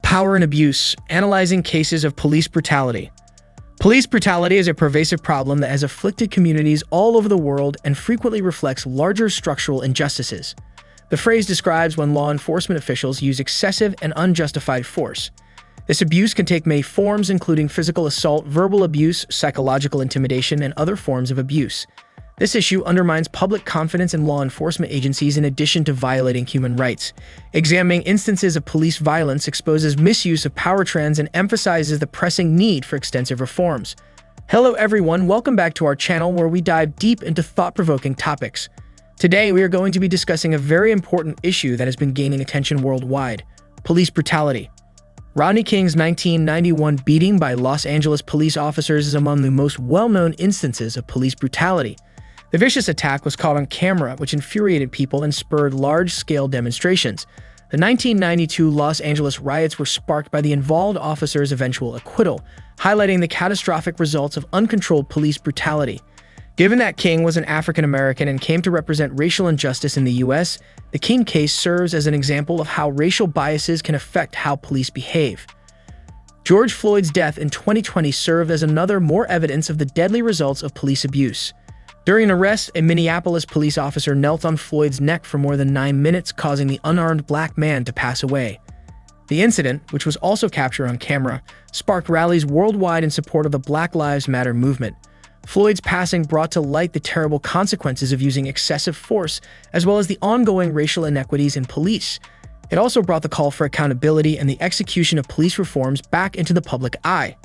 Power and abuse, analyzing cases of police brutality. Police brutality is a pervasive problem that has afflicted communities all over the world and frequently reflects larger structural injustices. The phrase describes when law enforcement officials use excessive and unjustified force. This abuse can take many forms, including physical assault, verbal abuse, psychological intimidation, and other forms of abuse. This issue undermines public confidence in law enforcement agencies in addition to violating human rights. Examining instances of police violence exposes misuse of power trends and emphasizes the pressing need for extensive reforms. Hello everyone, welcome back to our channel where we dive deep into thought-provoking topics. Today we are going to be discussing a very important issue that has been gaining attention worldwide: police brutality. Rodney King's 1991 beating by Los Angeles police officers is among the most well-known instances of police brutality. The vicious attack was caught on camera, which infuriated people and spurred large-scale demonstrations. The 1992 Los Angeles riots were sparked by the involved officers' eventual acquittal, highlighting the catastrophic results of uncontrolled police brutality. Given that King was an African-American and came to represent racial injustice in the U.S., the King case serves as an example of how racial biases can affect how police behave. George Floyd's death in 2020 served as another more evidence of the deadly results of police abuse. During an arrest, a Minneapolis police officer knelt on Floyd's neck for more than 9 minutes, causing the unarmed black man to pass away. The incident, which was also captured on camera, sparked rallies worldwide in support of the Black Lives Matter movement. Floyd's passing brought to light the terrible consequences of using excessive force, as well as the ongoing racial inequities in police. It also brought the call for accountability and the execution of police reforms back into the public eye.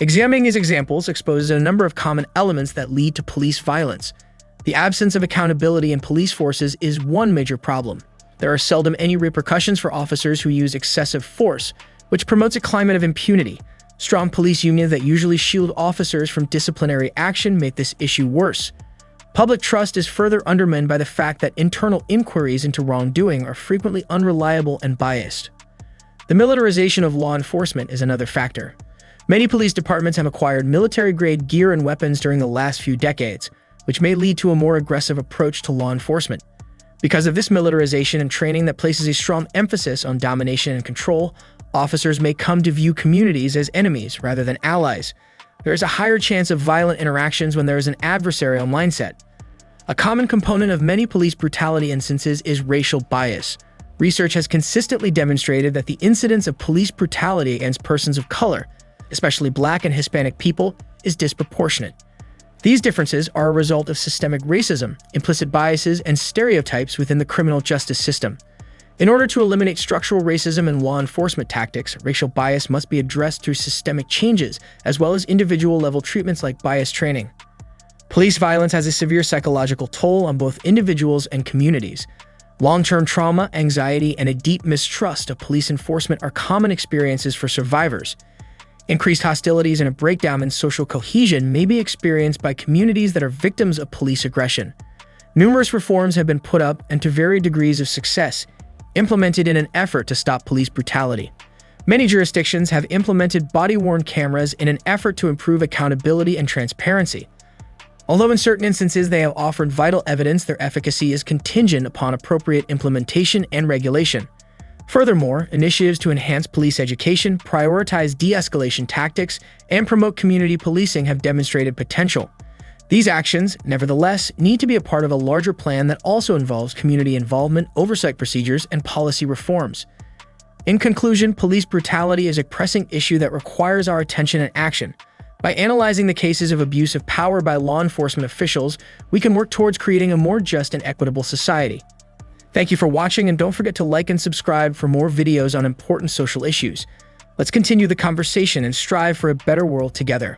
Examining these examples exposes a number of common elements that lead to police violence. The absence of accountability in police forces is one major problem. There are seldom any repercussions for officers who use excessive force, which promotes a climate of impunity. Strong police unions that usually shield officers from disciplinary action make this issue worse. Public trust is further undermined by the fact that internal inquiries into wrongdoing are frequently unreliable and biased. The militarization of law enforcement is another factor. Many police departments have acquired military-grade gear and weapons during the last few decades, which may lead to a more aggressive approach to law enforcement. Because of this militarization and training that places a strong emphasis on domination and control, officers may come to view communities as enemies rather than allies. There is a higher chance of violent interactions when there is an adversarial mindset. A common component of many police brutality instances is racial bias. Research has consistently demonstrated that the incidence of police brutality against persons of color, especially Black and Hispanic people, is disproportionate. These differences are a result of systemic racism, implicit biases, and stereotypes within the criminal justice system. In order to eliminate structural racism in law enforcement tactics, racial bias must be addressed through systemic changes, as well as individual-level treatments like bias training. Police violence has a severe psychological toll on both individuals and communities. Long-term trauma, anxiety, and a deep mistrust of police enforcement are common experiences for survivors. Increased hostilities and a breakdown in social cohesion may be experienced by communities that are victims of police aggression. Numerous reforms have been put up and to varying degrees of success, implemented in an effort to stop police brutality. Many jurisdictions have implemented body-worn cameras in an effort to improve accountability and transparency. Although in certain instances they have offered vital evidence, their efficacy is contingent upon appropriate implementation and regulation. Furthermore, initiatives to enhance police education, prioritize de-escalation tactics, and promote community policing have demonstrated potential. These actions, nevertheless, need to be a part of a larger plan that also involves community involvement, oversight procedures, and policy reforms. In conclusion, police brutality is a pressing issue that requires our attention and action. By analyzing the cases of abuse of power by law enforcement officials, we can work towards creating a more just and equitable society. Thank you for watching, and don't forget to like and subscribe for more videos on important social issues. Let's continue the conversation and strive for a better world together.